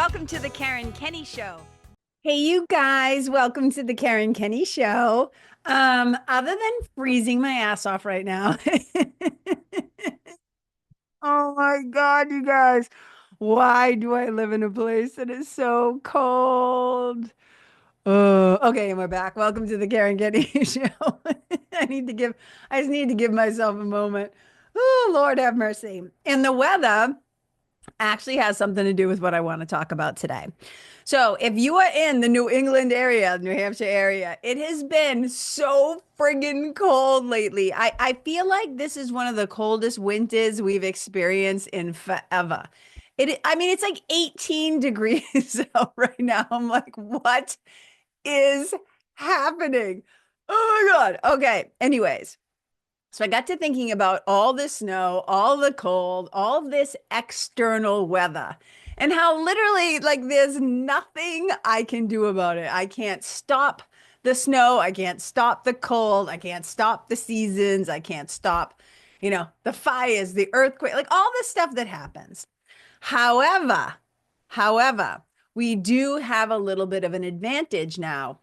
Welcome to the Karen Kenney Show. Hey, you guys, welcome to the Karen Kenney Show. Other than freezing my ass off right now. Oh my God, you guys. Why do I live in a place that is so cold? Okay, and we're back. Welcome to the Karen Kenney Show. I just need to give myself a moment. Oh, Lord have mercy. And the weather actually has something to do with what I want to talk about today. So, if you are in the New England area, New Hampshire area, it has been so friggin' cold lately. I feel like this is one of the coldest winters we've experienced in forever. I mean, it's like 18 degrees out right now. I'm like, what is happening? Oh my God. Okay. Anyways. So I got to thinking about all the snow, all the cold, all this external weather, and how literally, like, there's nothing I can do about it. I can't stop the snow. I can't stop the cold. I can't stop the seasons. I can't stop, the fires, the earthquake, like all the stuff that happens. However, we do have a little bit of an advantage now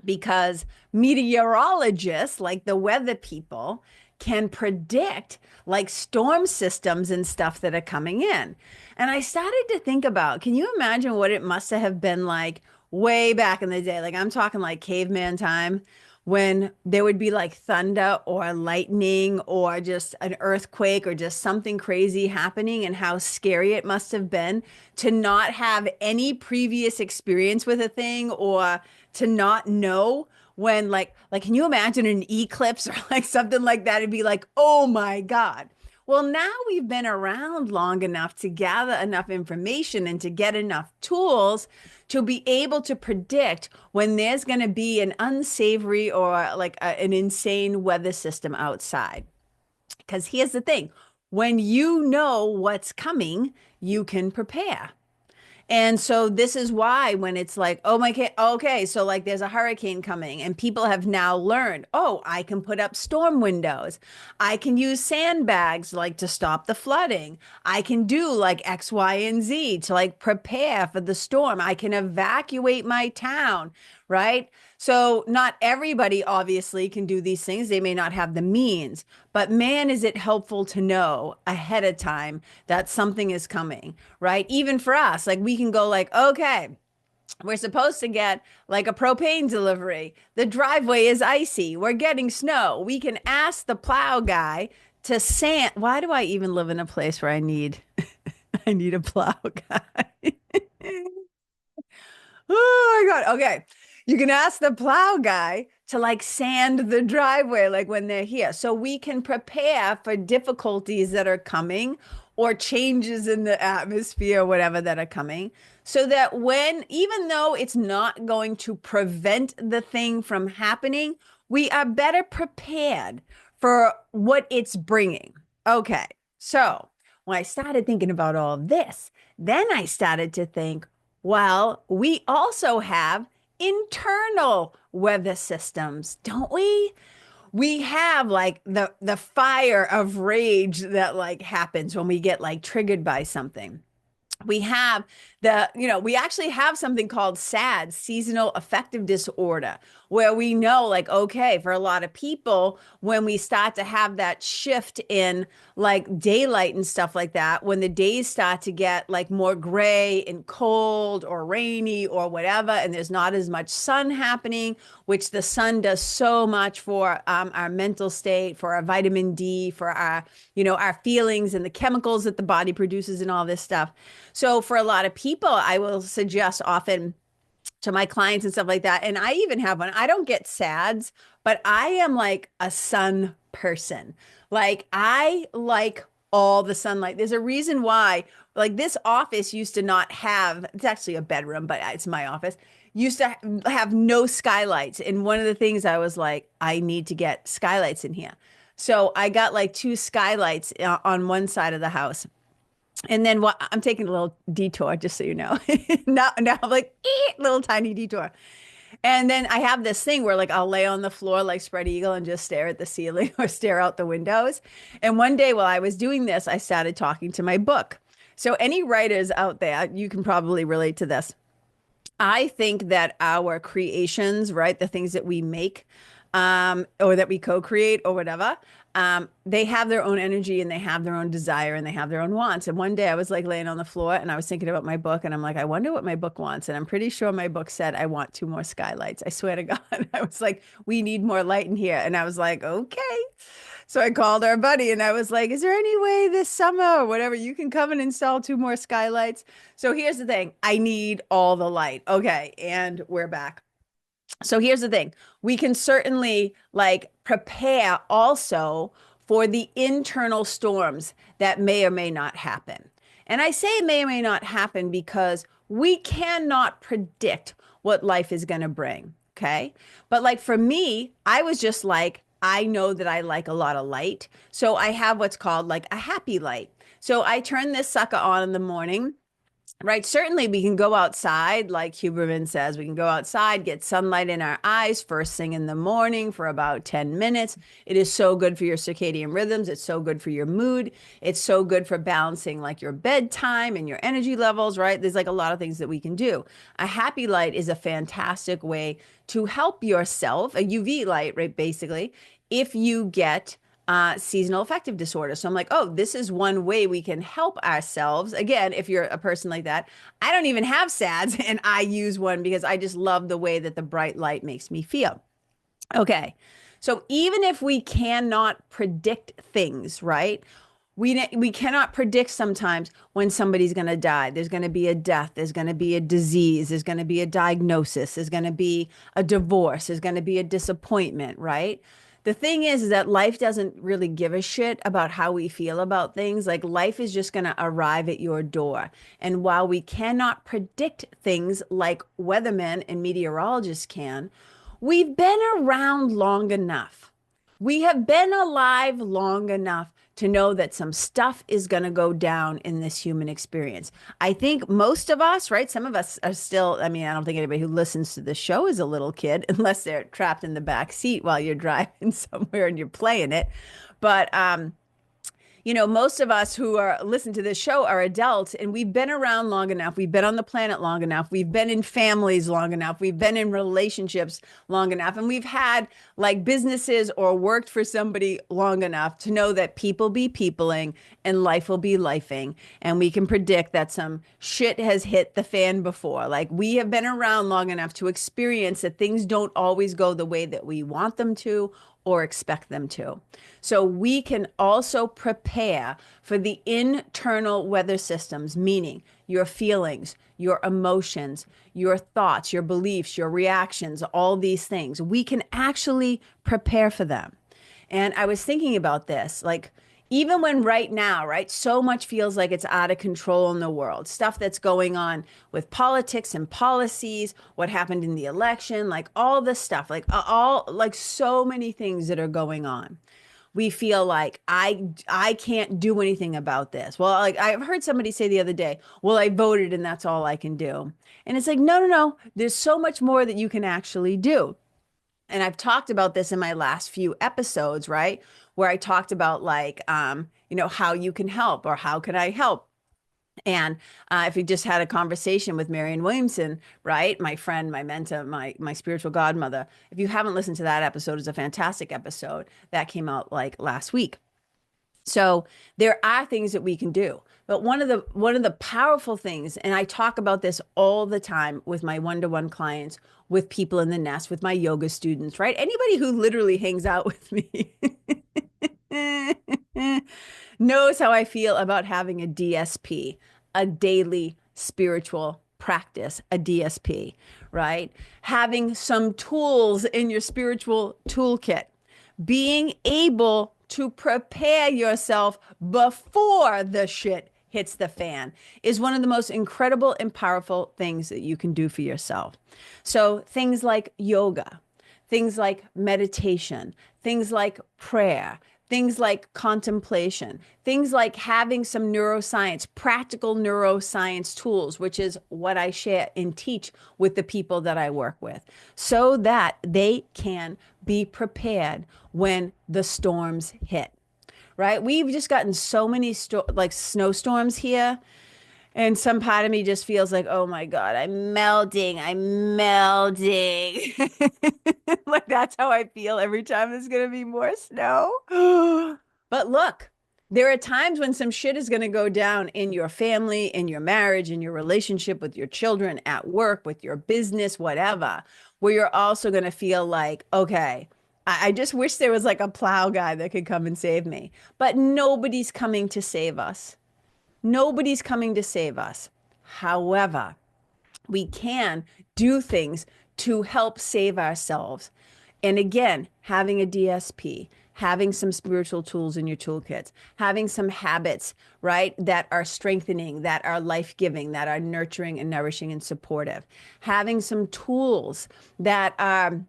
because meteorologists, like the weather people, can predict like storm systems and stuff that are coming in. And I started to think about, can you imagine what it must have been like way back in the day? Like I'm talking like caveman time when there would be like thunder or lightning or just an earthquake or just something crazy happening, and how scary it must have been to not have any previous experience with a thing, or to not know when like can you imagine an eclipse or like something like that? It'd be like, oh my God. Well, now we've been around long enough to gather enough information and to get enough tools to be able to predict when there's going to be an unsavory or like an insane weather system outside. Because here's the thing, when you know what's coming, you can prepare. And so this is why when it's like, oh my God, okay, so like there's a hurricane coming and people have now learned, oh, I can put up storm windows. I can use sandbags like to stop the flooding. I can do like X, Y, and Z to like prepare for the storm. I can evacuate my town, right? So not everybody obviously can do these things. They may not have the means, but man, is it helpful to know ahead of time that something is coming, right? Even for us, like we can go like, okay, we're supposed to get like a propane delivery. The driveway is icy. We're getting snow. We can ask the plow guy to sand. Why do I even live in a place where I need I need a plow guy? Oh my God. Okay. You can ask the plow guy to like sand the driveway like when they're here. So we can prepare for difficulties that are coming or changes in the atmosphere, whatever that are coming. So that when, even though it's not going to prevent the thing from happening, we are better prepared for what it's bringing. Okay. So when I started thinking about all of this, then I started to think, well, we also have internal weather systems, don't we? We have like the fire of rage that like happens when we get like triggered by something. We have we actually have something called SAD, seasonal affective disorder, where we know, like, okay, for a lot of people, when we start to have that shift in like daylight and stuff like that, when the days start to get like more gray and cold or rainy or whatever, and there's not as much sun happening, which the sun does so much for our mental state, for our vitamin D, for our feelings and the chemicals that the body produces and all this stuff. So for a lot of people, I will suggest often to my clients and stuff like that. And I even have one. I don't get SADs, but I am like a sun person. Like I like all the sunlight. There's a reason why, like this office used to not have, it's actually a bedroom, but it's my office, used to have no skylights. And one of the things I was like, I need to get skylights in here. So I got like two skylights on one side of the house. And then what, I'm taking a little detour, just so you know. Now I'm like, little tiny detour. And then I have this thing where like I'll lay on the floor like spread eagle and just stare at the ceiling or stare out the windows. And one day while I was doing this, I started talking to my book. So any writers out there, you can probably relate to this. I think that our creations, right, the things that we make, or that we co-create or whatever, they have their own energy and they have their own desire and they have their own wants. And one day I was like laying on the floor and I was thinking about my book and I'm like, I wonder what my book wants. And I'm pretty sure my book said, I want two more skylights. I swear to God. I was like, we need more light in here. And I was like, okay. So I called our buddy and I was like, is there any way this summer or whatever you can come and install two more skylights? So here's the thing. I need all the light. Okay. And we're back. So here's the thing. We can certainly like prepare also for the internal storms that may or may not happen. And I say may or may not happen because we cannot predict what life is going to bring. Okay. But like for me, I was just like, I know that I like a lot of light. So I have what's called like a happy light. So I turn this sucker on in the morning. Right. Certainly, we can go outside, like Huberman says, we can go outside, get sunlight in our eyes first thing in the morning for about 10 minutes. It is so good for your circadian rhythms. It's so good for your mood. It's so good for balancing like your bedtime and your energy levels, right? There's like a lot of things that we can do. A happy light is a fantastic way to help yourself, a UV light, right? Basically, if you get seasonal affective disorder. So I'm like, oh, this is one way we can help ourselves. Again, if you're a person like that, I don't even have SADS and I use one because I just love the way that the bright light makes me feel. Okay. So even if we cannot predict things, right? We cannot predict sometimes when somebody's going to die. There's going to be a death. There's going to be a disease. There's going to be a diagnosis. There's going to be a divorce. There's going to be a disappointment, right? The thing is that life doesn't really give a shit about how we feel about things. Like life is just going to arrive at your door. And while we cannot predict things like weathermen and meteorologists can, we've been around long enough. We have been alive long enough to know that some stuff is going to go down in this human experience. I think most of us, right? Some of us are still, I mean, I don't think anybody who listens to the show is a little kid unless they're trapped in the back seat while you're driving somewhere and you're playing it. But most of us who are listen to this show are adults and we've been around long enough. We've been on the planet long enough. We've been in families long enough. We've been in relationships long enough. And we've had like businesses or worked for somebody long enough to know that people be peopling and life will be lifing. And we can predict that some shit has hit the fan before. Like we have been around long enough to experience that things don't always go the way that we want them to or expect them to. So we can also prepare for the internal weather systems, meaning your feelings, your emotions, your thoughts, your beliefs, your reactions, all these things. We can actually prepare for them. And I was thinking about this, like, even when right now, right, so much feels like it's out of control in the world, stuff that's going on with politics and policies, what happened in the election, like all this stuff, like all like so many things that are going on. We feel like I can't do anything about this. Well, like I've heard somebody say the other day, well, I voted and that's all I can do. And it's like, no. There's so much more that you can actually do. And I've talked about this in my last few episodes, right? Where I talked about like, how you can help or how can I help? And if you just had a conversation with Marianne Williamson, right? My friend, my mentor, my spiritual godmother. If you haven't listened to that episode, it's a fantastic episode that came out like last week. So there are things that we can do. But one of the powerful things, and I talk about this all the time with my one-to-one clients, with people in the nest, with my yoga students, right? Anybody who literally hangs out with me knows how I feel about having a DSP, a daily spiritual practice, a DSP, right? Having some tools in your spiritual toolkit, being able to prepare yourself before the shit hits the fan is one of the most incredible and powerful things that you can do for yourself. So things like yoga, things like meditation, things like prayer, things like contemplation, things like having some neuroscience, practical neuroscience tools, which is what I share and teach with the people that I work with, so that they can be prepared when the storms hit, right? We've just gotten so many snowstorms here And some part of me just feels like, oh my God, I'm melting. I'm melting. Like that's how I feel every time there's going to be more snow. But look, there are times when some shit is going to go down in your family, in your marriage, in your relationship with your children, at work, with your business, whatever, where you're also going to feel like, okay, I just wish there was like a plow guy that could come and save me. But nobody's coming to save us. Nobody's coming to save us. However, we can do things to help save ourselves. And again, having a DSP, having some spiritual tools in your toolkits, having some habits, right, that are strengthening, that are life-giving, that are nurturing and nourishing and supportive, having some tools that are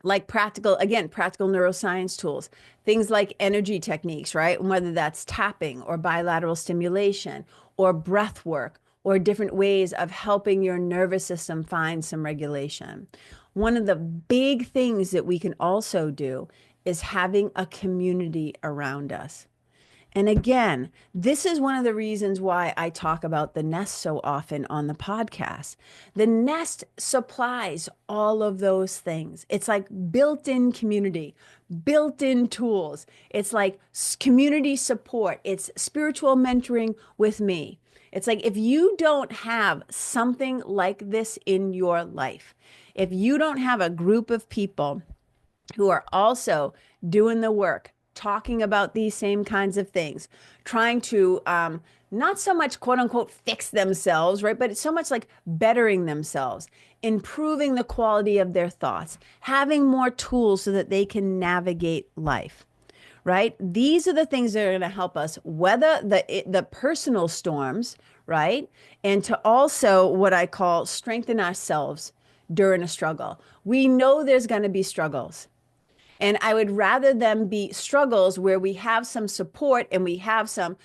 like practical, again, practical neuroscience tools, things like energy techniques, right? Whether that's tapping or bilateral stimulation or breath work or different ways of helping your nervous system find some regulation. One of the big things that we can also do is having a community around us. And again, this is one of the reasons why I talk about the nest so often on the podcast. The nest supplies all of those things. It's like built-in community, built-in tools. It's like community support. It's spiritual mentoring with me. It's like if you don't have something like this in your life, if you don't have a group of people who are also doing the work, talking about these same kinds of things, trying to not so much quote unquote fix themselves, right? But it's so much like bettering themselves, improving the quality of their thoughts, having more tools so that they can navigate life, right? These are the things that are going to help us weather the personal storms, right? And to also what I call strengthen ourselves during a struggle. We know there's going to be struggles. And I would rather them be struggles where we have some support and we have some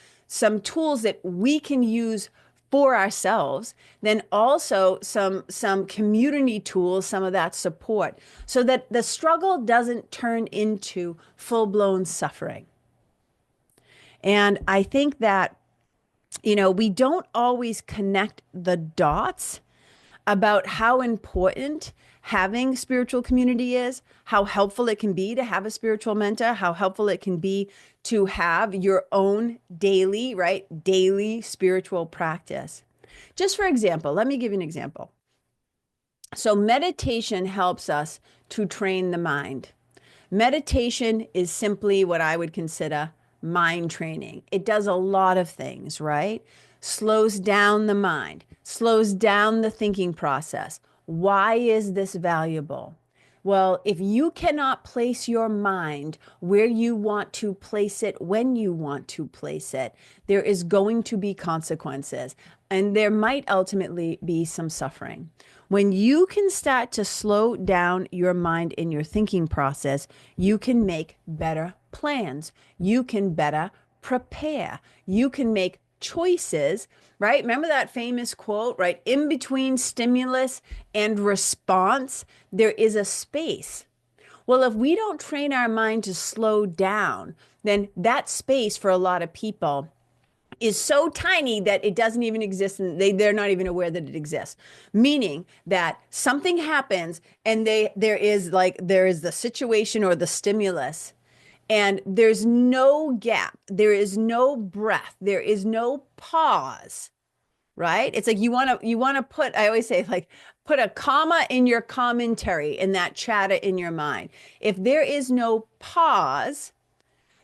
tools that we can use for ourselves, then also some community tools, some of that support, so that the struggle doesn't turn into full-blown suffering. And I think that, we don't always connect the dots about how important having spiritual community is, how helpful it can be to have a spiritual mentor, how helpful it can be to have your own daily, right? Daily spiritual practice. Just for example, let me give you an example. So meditation helps us to train the mind. Meditation is simply what I would consider mind training. It does a lot of things, right? Slows down the mind, slows down the thinking process. Why is this valuable? Well, if you cannot place your mind where you want to place it when you want to place it, there is going to be consequences, and there might ultimately be some suffering. When you can start to slow down your mind in your thinking process, you can make better plans. You can better prepare. You can make choices, right? Remember that famous quote, right? In between stimulus and response, there is a space. Well, if we don't train our mind to slow down, then that space for a lot of people is so tiny that it doesn't even exist, and they're not even aware that it exists. Meaning that something happens and there is the situation or the stimulus, and there's no gap, there is no breath, there is no pause, right? It's like you want to put, I always say, like, put a comma in your commentary in that chatter in your mind. If there is no pause,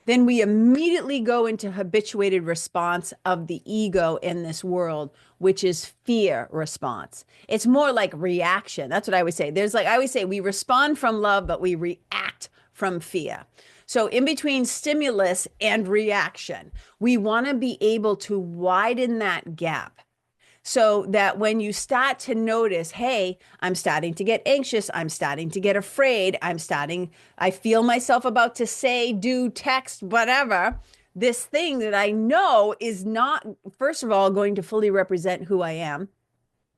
then we immediately go into habituated response of the ego in this world, which is fear response. It's more like reaction. That's what I always say. I always say we respond from love, but we react from fear. So in between stimulus and reaction, we want to be able to widen that gap, so that when you start to notice, hey, I'm starting to get anxious, I'm starting to get afraid, I feel myself about to say, do, text, whatever, this thing that I know is not, first of all, going to fully represent who I am.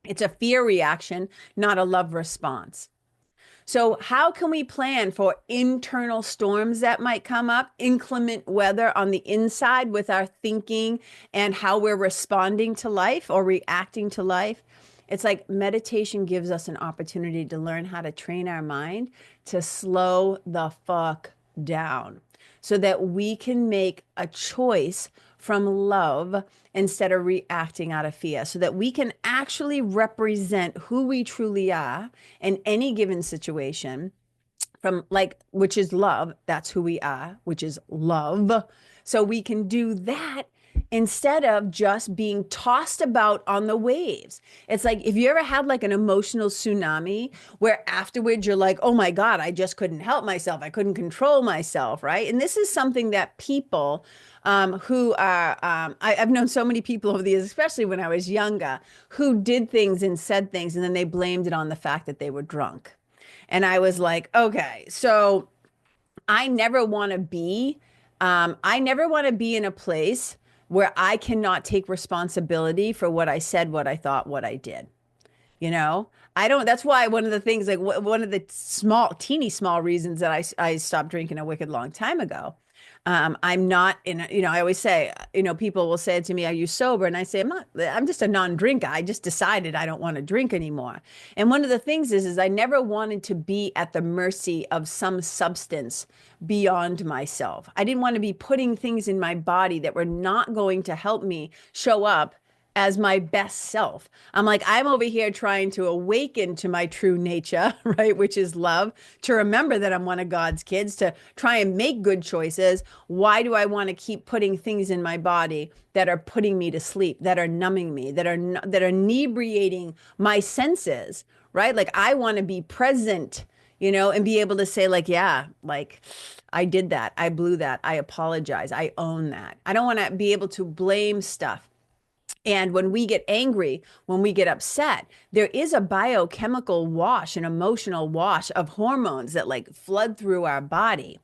It's a fear reaction, not a love response. So, how can we plan for internal storms that might come up, inclement weather on the inside with our thinking and how we're responding to life or reacting to life? It's like meditation gives us an opportunity to learn how to train our mind to slow the fuck down so that we can make a choice from love instead of reacting out of fear, so that we can actually represent who we truly are in any given situation from like, which is love. That's who we are, which is love. So we can do that instead of just being tossed about on the waves. It's like if you ever had like an emotional tsunami where afterwards you're like, oh my God, I just couldn't help myself. I couldn't control myself, right? And this is something that people who are, I've known so many people over the years, especially when I was younger, who did things and said things, and then they blamed it on the fact that they were drunk. And I was like, okay, so I never want to be, I never want to be in a place where I cannot take responsibility for what I said, what I thought, what I did. You know, I don't, that's why one of the things, like one of the teeny small reasons that I stopped drinking a wicked long time ago. I'm not I always say, people will say to me, are you sober? And I say, I'm just a non-drinker. I just decided I don't want to drink anymore. And one of the things is I never wanted to be at the mercy of some substance beyond myself. I didn't want to be putting things in my body that were not going to help me show up as my best self. I'm like, I'm over here trying to awaken to my true nature, right? Which is love, to remember that I'm one of God's kids, to try and make good choices. Why do I want to keep putting things in my body that are putting me to sleep, that are numbing me, that are inebriating my senses, right? Like I want to be present, and be able to say like, yeah, like I did that. I blew that. I apologize. I own that. I don't want to be able to blame stuff. And when we get angry, when we get upset, there is a biochemical wash, an emotional wash of hormones that like flood through our body,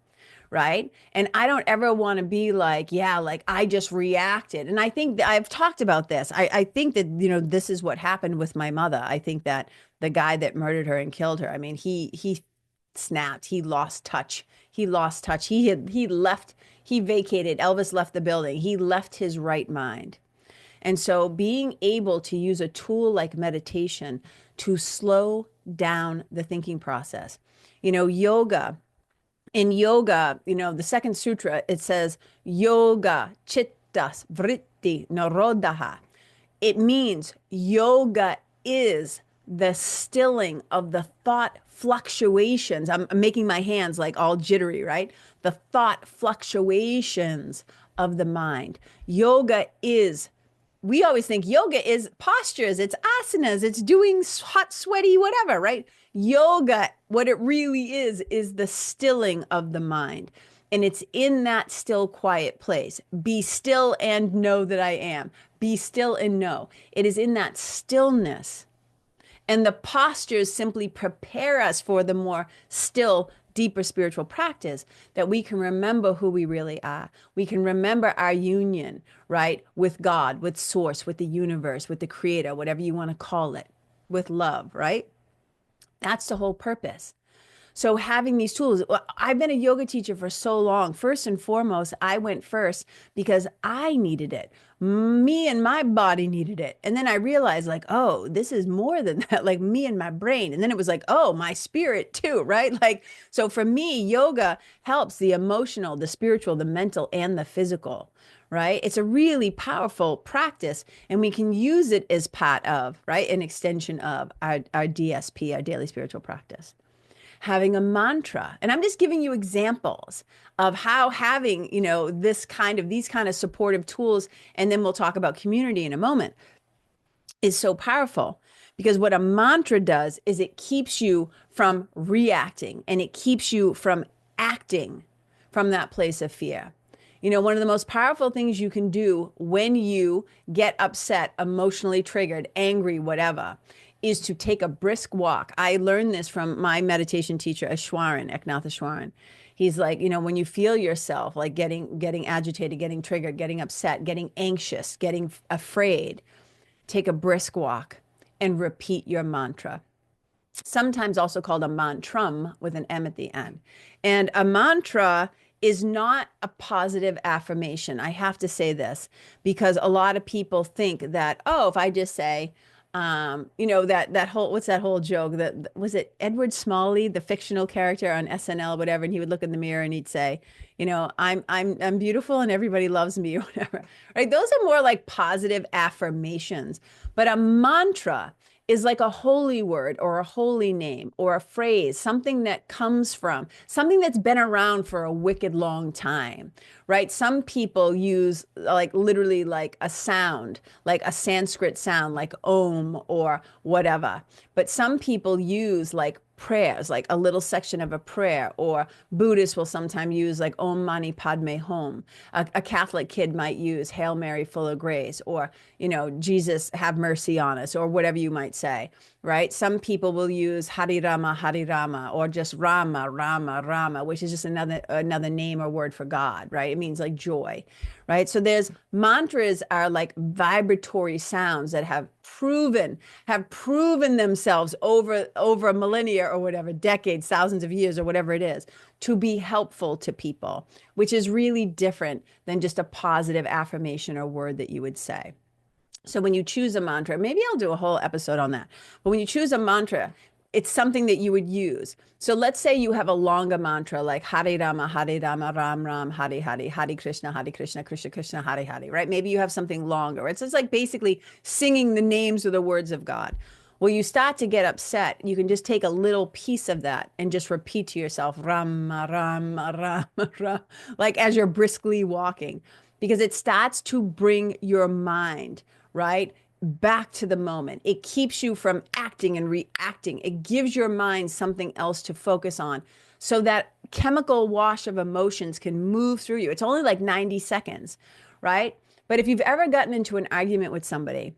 right? And I don't ever want to be like, yeah, like I just reacted. And I think that I've talked about this. I think that, this is what happened with my mother. I think that the guy that murdered her and killed her, I mean, he snapped. He lost touch. He lost touch. He left, he vacated. Elvis left the building. He left his right mind. And so being able to use a tool like meditation to slow down the thinking process. Yoga, in yoga, the second sutra, it says, yoga chittas vritti narodaha. It means yoga is the stilling of the thought fluctuations. I'm making my hands like all jittery, right? The thought fluctuations of the mind. Yoga is, we always think yoga is postures, it's asanas, it's doing hot, sweaty, whatever, right? Yoga, what it really is the stilling of the mind. And it's in that still, quiet place. Be still and know that I am. Be still and know. It is in that stillness. And the postures simply prepare us for the more still, deeper spiritual practice, that we can remember who we really are. We can remember our union, right? With God, with source, with the universe, with the creator, whatever you want to call it, with love, right? That's the whole purpose. So having these tools, I've been a yoga teacher for so long. First and foremost, I went first because I needed it. Me and my body needed it. And then I realized like, oh, this is more than that, like me and my brain. And then it was like, oh, my spirit too, right? Like, so for me, yoga helps the emotional, the spiritual, the mental, and the physical, right? It's a really powerful practice, and we can use it as part of, right, an extension of our DSP, our daily spiritual practice. Having a mantra. And I'm just giving you examples of how having, these kind of supportive tools, and then we'll talk about community in a moment, is so powerful. Because what a mantra does is it keeps you from reacting, and it keeps you from acting from that place of fear. One of the most powerful things you can do when you get upset, emotionally triggered, angry, whatever, is to take a brisk walk. I learned this from my meditation teacher, Eknath Ashwaran. He's like, when you feel yourself like getting agitated, getting triggered, getting upset, getting anxious, getting afraid, take a brisk walk and repeat your mantra. sometimes also called a mantram with an M at the end. And a mantra is not a positive affirmation. I have to say this because a lot of people think that, oh, if I just say, that whole, what's that whole joke that was it Edward Smalley, the fictional character on SNL, whatever, and he would look in the mirror and he'd say, I'm beautiful and everybody loves me or whatever. Right? Those are more like positive affirmations. But a mantra is like a holy word or a holy name or a phrase, something that comes from something that's been around for a wicked long time, right? Some people use like literally like a sound, like a Sanskrit sound, like Om or whatever. But some people use like prayers, like a little section of a prayer, or Buddhists will sometimes use like Om Mani Padme Hum. A Catholic kid might use Hail Mary, full of grace, or, Jesus have mercy on us, or whatever you might say, right? Some people will use Hari Rama, or just Rama, Rama, Rama, which is just another name or word for God, right? It means like joy, right? So there's mantras are like vibratory sounds that have proven themselves over millennia or whatever, decades, thousands of years or whatever it is, to be helpful to people, which is really different than just a positive affirmation or word that you would say. So when you choose a mantra, maybe I'll do a whole episode on that. But when you choose a mantra, it's something that you would use. So let's say you have a longer mantra like Hare Rama, Ram Ram, Hare Hare, Hare Krishna, Krishna Krishna, Hare Hare, right? Maybe you have something longer. It's just like basically singing the names or the words of God. Well, you start to get upset, you can just take a little piece of that and just repeat to yourself, Rama, Rama, Rama, Rama, like as you're briskly walking, because it starts to bring your mind, right, back to the moment. It keeps you from acting and reacting. It gives your mind something else to focus on so that chemical wash of emotions can move through you. It's only like 90 seconds, right? But if you've ever gotten into an argument with somebody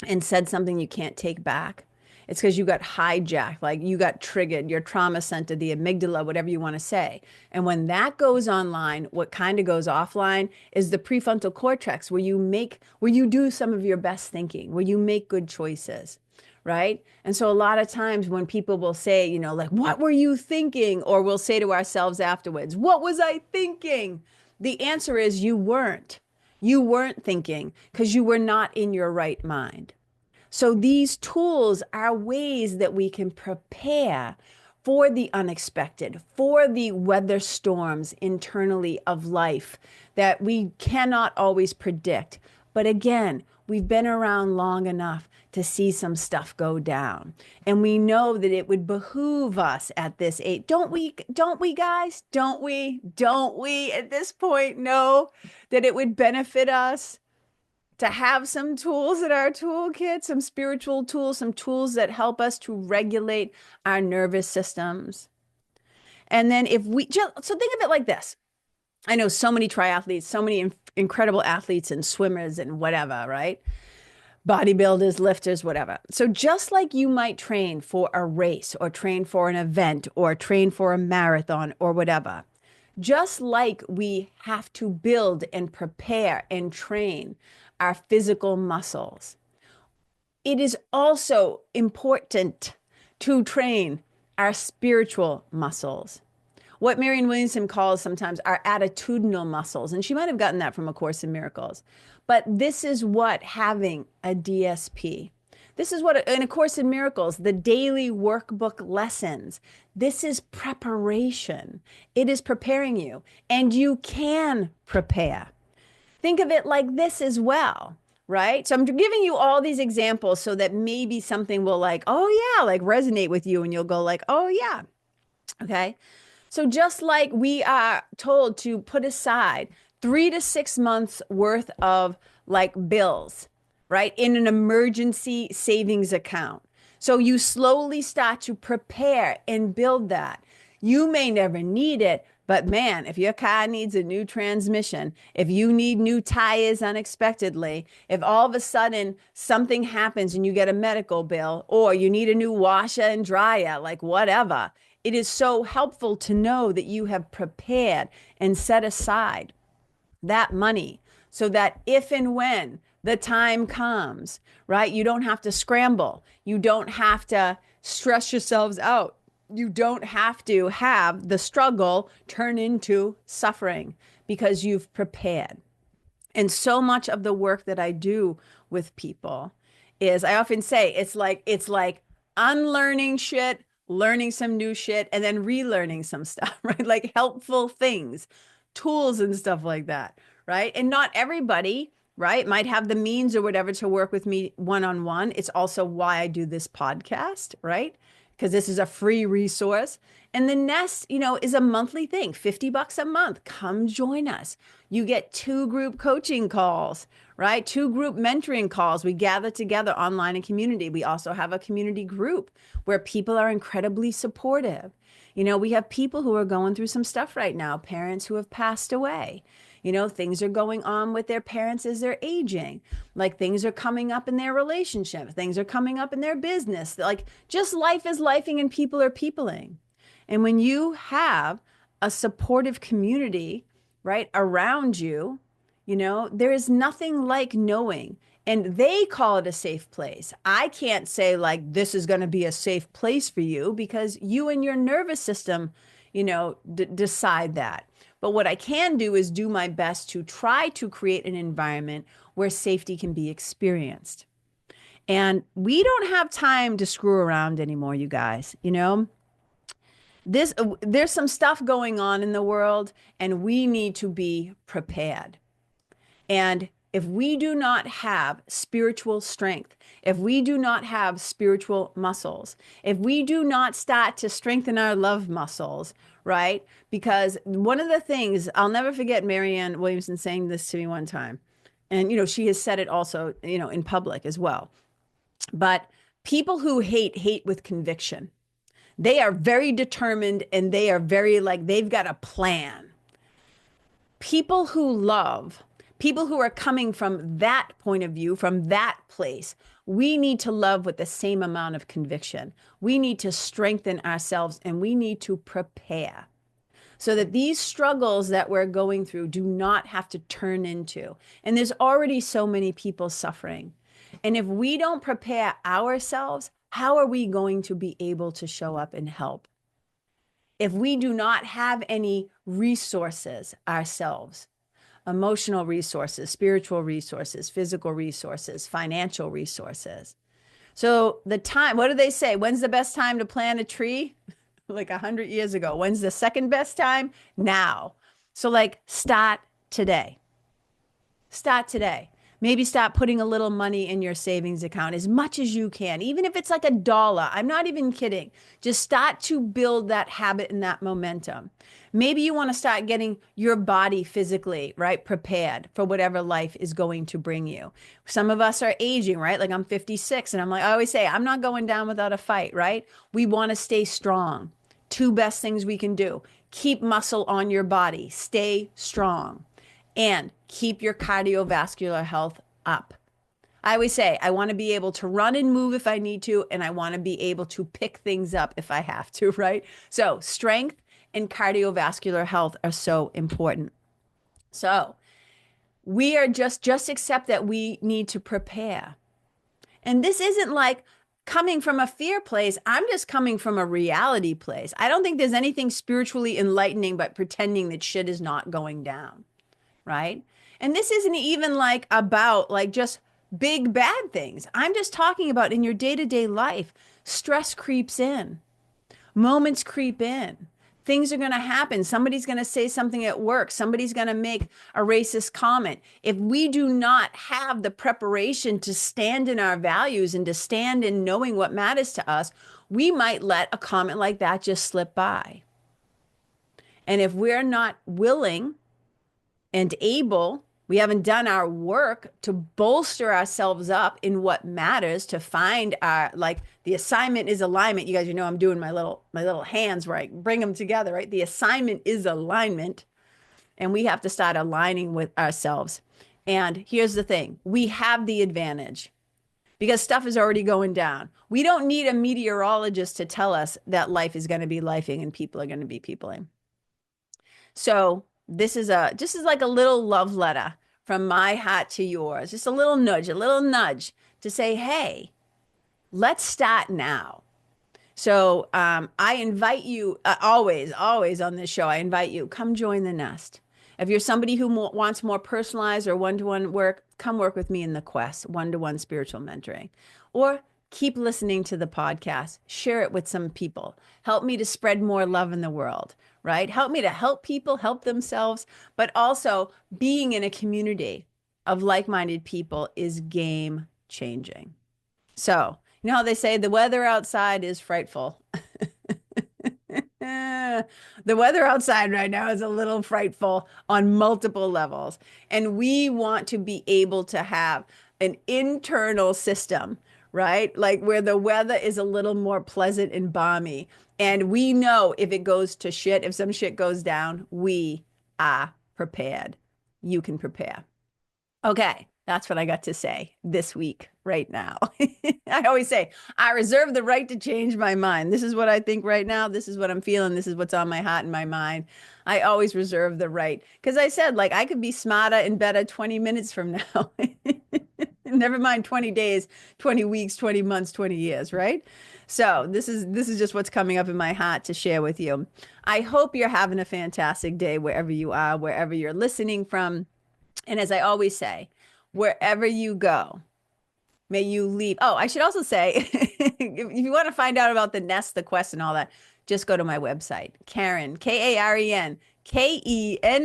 and said something you can't take back, it's because you got hijacked, like you got triggered, your trauma center, the amygdala, whatever you want to say. And when that goes online, what kind of goes offline is the prefrontal cortex, where you do some of your best thinking, where you make good choices, right? And so a lot of times when people will say, like, what were you thinking? Or we'll say to ourselves afterwards, what was I thinking? The answer is you weren't. You weren't thinking because you were not in your right mind. So these tools are ways that we can prepare for the unexpected, for the weather storms internally of life that we cannot always predict. But again, we've been around long enough to see some stuff go down. And we know that it would behoove us at this age. Don't we guys? Don't we at this point know that it would benefit us to have some tools in our toolkit, some spiritual tools, some tools that help us to regulate our nervous systems? And then so think of it like this. I know so many triathletes, so many incredible athletes and swimmers and whatever, right? Bodybuilders, lifters, whatever. So just like you might train for a race or train for an event or train for a marathon or whatever, just like we have to build and prepare and train our physical muscles, it is also important to train our spiritual muscles. What Marianne Williamson calls sometimes our attitudinal muscles. And she might have gotten that from A Course in Miracles. But this is what having a DSP, this is what in A Course in Miracles, the daily workbook lessons, this is preparation. It is preparing you, and you can prepare. Think of it like this as well, right? So I'm giving you all these examples so that maybe something will like, oh yeah, like resonate with you and you'll go like, oh yeah. Okay. So just like we are told to put aside 3 to 6 months worth of like bills, right, in an emergency savings account. So you slowly start to prepare and build that. You may never need it, but man, if your car needs a new transmission, if you need new tires unexpectedly, if all of a sudden something happens and you get a medical bill, or you need a new washer and dryer, like whatever, it is so helpful to know that you have prepared and set aside that money so that if and when the time comes, right? You don't have to scramble. You don't have to stress yourselves out. You don't have to have the struggle turn into suffering because you've prepared. And so much of the work that I do with people is, I often say it's like unlearning shit, learning some new shit, and then relearning some stuff, right? Like helpful things, tools and stuff like that, right? And not everybody, right, might have the means or whatever to work with me one-on-one. It's also why I do this podcast, right? Because this is a free resource. And the Nest, is a monthly thing, $50 a month. Come join us. You get 2 group coaching calls, right? 2 group mentoring calls. We gather together online in community. We also have a community group where people are incredibly supportive. We have people who are going through some stuff right now, parents who have passed away. Things are going on with their parents as they're aging. Like things are coming up in their relationship. Things are coming up in their business. Like just life is lifing and people are peopling. And when you have a supportive community, right, around you, there is nothing like knowing. And they call it a safe place. I can't say like this is going to be a safe place for you because you and your nervous system, decide that. But what I can do is do my best to try to create an environment where safety can be experienced. And we don't have time to screw around anymore, you guys. There's some stuff going on in the world, and we need to be prepared. And if we do not have spiritual strength, if we do not have spiritual muscles, if we do not start to strengthen our love muscles, right? Because one of the things, I'll never forget Marianne Williamson saying this to me one time. And, she has said it also, in public as well. But people who hate with conviction. They are very determined and they are very they've got a plan. People who love, people who are coming from that point of view, from that place, we need to love with the same amount of conviction. We need to strengthen ourselves and we need to prepare so that these struggles that we're going through do not have to turn into. And there's already so many people suffering. And if we don't prepare ourselves, how are we going to be able to show up and help? If we do not have any resources ourselves, emotional resources, spiritual resources, physical resources, financial resources. So what do they say? When's the best time to plant a tree? Like 100 years ago. When's the second best time? Now. So start today. Start today. Maybe start putting a little money in your savings account, as much as you can, even if it's like $1. I'm not even kidding. Just start to build that habit and that momentum. Maybe you want to start getting your body physically, right, prepared for whatever life is going to bring you. Some of us are aging, right? Like I'm 56 and I always say, I'm not going down without a fight, right? We want to stay strong. 2 best things we can do: keep muscle on your body, stay strong, and keep your cardiovascular health up. I always say, I want to be able to run and move if I need to, and I want to be able to pick things up if I have to, right? So strength and cardiovascular health are so important. So we are just accept that we need to prepare. And this isn't like coming from a fear place. I'm just coming from a reality place. I don't think there's anything spiritually enlightening but pretending that shit is not going down. Right? And this isn't even about just big bad things. I'm just talking about in your day-to-day life, stress creeps in, moments creep in, things are going to happen. Somebody's going to say something at work. Somebody's going to make a racist comment. If we do not have the preparation to stand in our values and to stand in knowing what matters to us, we might let a comment like that just slip by. And if we're not willing and able, we haven't done our work to bolster ourselves up in what matters, to find our, the assignment is alignment. You guys, I'm doing my little hands where I bring them together, right? The assignment is alignment, and we have to start aligning with ourselves. And here's the thing. We have the advantage because stuff is already going down. We don't need a meteorologist to tell us that life is going to be lifing and people are going to be peopling. So this is like a little love letter from my heart to yours, just a little nudge to say, hey, let's start now. So I invite you always on this show, I invite you, come join the nest. If you're somebody who wants more personalized or one-to-one work, come work with me in the Quest, one-to-one spiritual mentoring. Or keep listening to the podcast, share it with some people. Help me to spread more love in the world, right? Help me to help people help themselves, but also being in a community of like-minded people is game changing. So, you know how they say the weather outside is frightful. The weather outside right now is a little frightful on multiple levels. And we want to be able to have an internal system, right? Like where the weather is a little more pleasant and balmy. And we know if it goes to shit, if some shit goes down, we are prepared. You can prepare. Okay, that's what I got to say this week, right now. I always say, I reserve the right to change my mind. This is what I think right now. This is what I'm feeling. This is what's on my heart and my mind. I always reserve the right. Because I said, like, I could be smarter and better 20 minutes from now. Never mind 20 days, 20 weeks, 20 months, 20 years, right? So this is just what's coming up in my heart to share with you. I hope you're having a fantastic day wherever you are, wherever you're listening from. And as I always say, wherever you go, may you leave. Oh, I should also say, if you want to find out about the nest, the quest, and all that, just go to my website, Karen, Karen, KENNEY.com,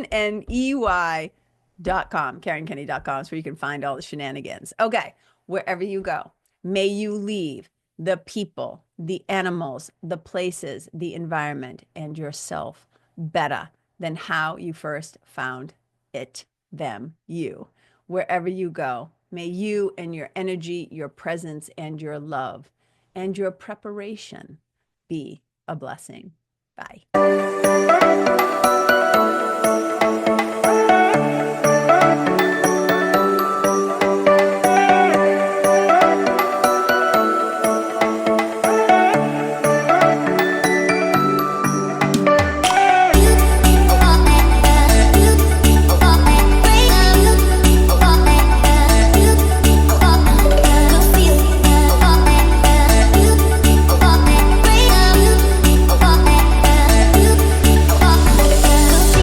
KarenKenney.com, is where you can find all the shenanigans. Okay, wherever you go, may you leave the people, the animals, the places, the environment, and yourself better than how you first found it, them, you. Wherever you go, may you and your energy, your presence, and your love, and your preparation be a blessing. Bye.